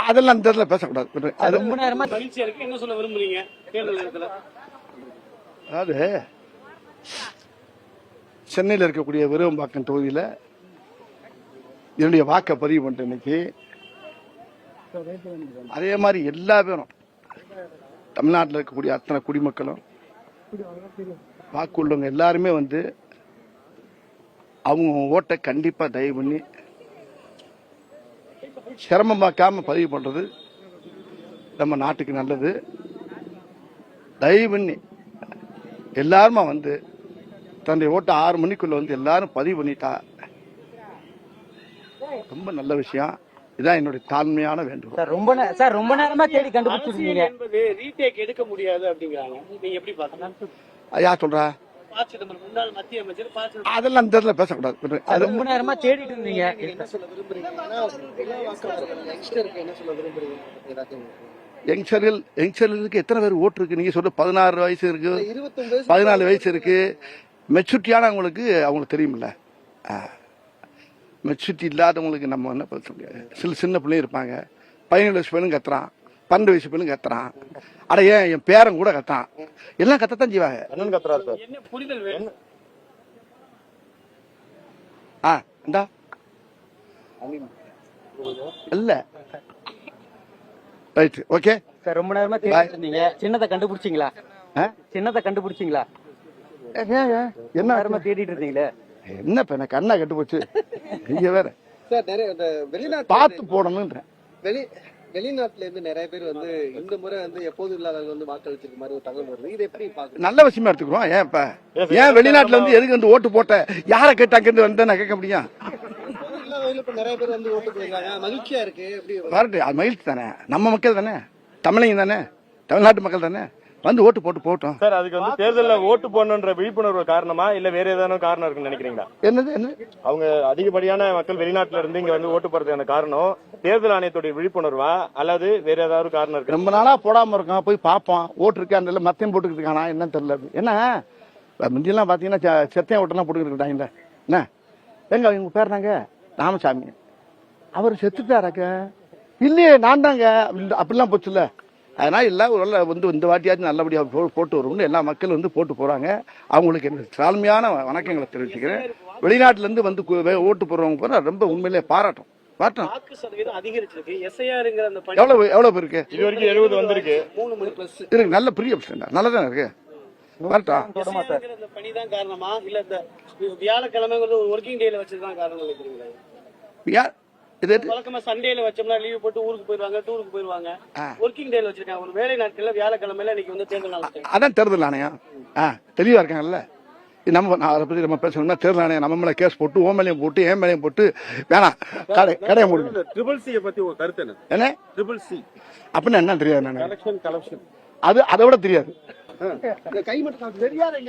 அதெல்லாம் இந்த இடத்துல பேசக்கூடாது. அதாவது சென்னையில் இருக்கக்கூடிய விருவம்பாக்கம் தொகுதியில் என்னுடைய வாக்கை பதிவு பண்ணிட்டு இன்னைக்கு அதே மாதிரி எல்லா பேரும் தமிழ்நாட்டில் இருக்கக்கூடிய அத்தனை குடிமக்களும் வாக்கு உள்ளவங்க எல்லாருமே வந்து அவங்க ஓட்டை கண்டிப்பா தயவு பண்ணி சிரமமாக்காம பதிவு பண்றது நம்ம நாட்டுக்கு நல்லது. தயவு பண்ணி எல்லாருமா வந்து தன்னுடைய ஓட்டை 6 மணிக்குள்ள வந்து எல்லாரும் பதிவு பண்ணிட்டா ரொம்ப நல்ல விஷயம். இதான் என்னுடைய தாழ்மையான வேண்டுகோள். ரொம்ப நேரமா தேடி கண்டுபிடிச்சிருக்கீங்க. ரீடேக் எடுக்க முடியாது அப்படிங்கறாங்க. நீங்க எப்படி பாக்குறீங்க? யார் சொல்றா? முன்னாள் மத்திய அமைச்சர் அதெல்லாம் இந்த இடத்துல பேசக்கூடாது. ரொம்ப நேரமா தேடிட்டு இருந்தீங்க. என்ன சொல்ல விரும்புறீங்க? என்ன சொல்ல விரும்புறீங்க? யங்ஸ்டர்களுக்கு எத்தனை பேர் ஓட்டு இருக்கு? நீங்க சொல்ற 16 வயசு இருக்கு, 14 வயசு இருக்கு. மெச்சூரிட்டியானவங்களுக்கு அவங்களுக்கு தெரியுமில்ல. மெச்சூரிட்டி இல்லாதவங்களுக்கு நம்ம என்ன பேச முடியாது. சின்ன பிள்ளைங்க இருப்பாங்க. 17 வயசு பையனும் கத்துறான், 12 வயசு பையனும் கத்துறான். அட ஏன் என் பேரன் கூட கத்தான். எல்லாம் கத்தத்தான் செய்வாங்க. இல்ல ரைட் ஓகே சார். ரொம்ப நேரமா தேடிட்டு இருந்தீங்க. சின்னத்தை கண்டுபிடிச்சிங்களா? சின்னத்தை கண்டுபிடிச்சிங்களா? என்ன நேரமா தேடிட்டு இருந்தீங்களே. என்ன இப்ப எனக்கு கண்ணா கட்டு போச்சு. நீங்க வேற பார்த்து போடணும்ன்ற. வெளிநாட்டுல இருந்து நிறைய பேர் வந்து இந்த முறை வந்து எப்போது இல்லாதவங்க வந்து வாக்களிச்சிருக்க மாதிரி ஒரு தகவல் வருது. இதை எப்படி பாக்குறீங்க? நல்ல விஷயமா எடுத்துக்கிறோம். ஏன் இப்ப ஏன் வெளிநாட்டுல வந்து எதுக்கு வந்து ஓட்டு போட்ட யாரை கேட்டாங்க வந்து நான் கேட்க முடியும்? நிறைய பேர் வந்து ஓட்டு போயிருக்காங்க. மகிழ்ச்சியா இருக்கு. வரட்டு அது மகிழ்ச்சி தானே. நம்ம மக்கள் தானே, தமிழங்க தானே, தமிழ்நாட்டு மக்கள் தானே. வந்து ஓட்டு போட்டு போட்டோம் சார். அதுக்கு வந்து தேர்தலில் ஓட்டு போடணுன்ற விழிப்புணர்வு காரணமா இல்ல வேற ஏதாவது காரணம் இருக்குன்னு நினைக்கிறீங்களா? என்னது அவங்க அதிகப்படியான மக்கள் வெளிநாட்டுல இருந்து இங்க வந்து ஓட்டு போறதுக்கான காரணம் தேர்தல் ஆணையத்துடைய விழிப்புணர்வா அல்லது வேற ஏதாவது காரணம் இருக்கு? ரொம்ப நாளா போடாம இருக்கோம், போய் பார்ப்போம். ஓட்டு இருக்கு அந்த மத்தியம் போட்டுக்கிட்டு இருக்கானா என்னன்னு தெரியல. என்ன முந்தியெல்லாம் பாத்தீங்கன்னா செத்தையும் ஓட்டெல்லாம் போட்டுக்கிட்டு இருக்காங்க. என்ன எங்க இவங்க பேர் நாங்க ராமசாமி, அவர் செத்துட்டாராக்க இல்லையே நான் தாங்க அப்படிலாம் போச்சுல்ல. அதனால எல்லாம் வந்து இந்த வாட்டியாச்சும் நல்லபடியாக போட்டு வரும்னு எல்லா மக்களும் வந்து போட்டு போறாங்க. அவங்களுக்கு என்ன தாழ்மையான வணக்கங்களை தெரிவிச்சுக்கிறேன். வெளிநாட்டுல இருந்து வந்து ஓட்டு போடுறவங்க போற ரொம்ப உண்மையிலே பாராட்டும். எவ்வளவு இருக்கு? இது வரைக்கும் 70 வந்திருக்கு. இருக்கு நல்ல பெரிய நல்லதான் இருக்கு. சண்டேல வச்சோம்னா லீவ் போட்டு ஊருக்கு போயிருவாங்க, டூருக்கு போயிருவாங்க. ஒர்க்கிங் டேல வச்சிருக்காங்க. ஒரு வேலை நாட்கள்ல வியாழக்கிழமையில இன்னைக்கு வந்து தேர்தல் நாள். அதான் தேர்தல் ஆணையம் தெளிவா இருக்காங்கல்ல. நம்ம அதை பத்தி நம்ம பேசணும்னா தேர்தல் ஆணையம் நம்ம மேல கேஸ் போட்டு ஓ மேலையும் போட்டு ஏன் மேலையும் போட்டு வேணாம் கடையை மூடுங்க. ட்ரிபிள் சி பத்தி ஒரு கருத்து என்ன? ட்ரிபிள் சி அப்படின்னு என்ன தெரியாது. கலெக்ஷன் அது அதை விட தெரியாது. கை மட்டும் தெரியாது.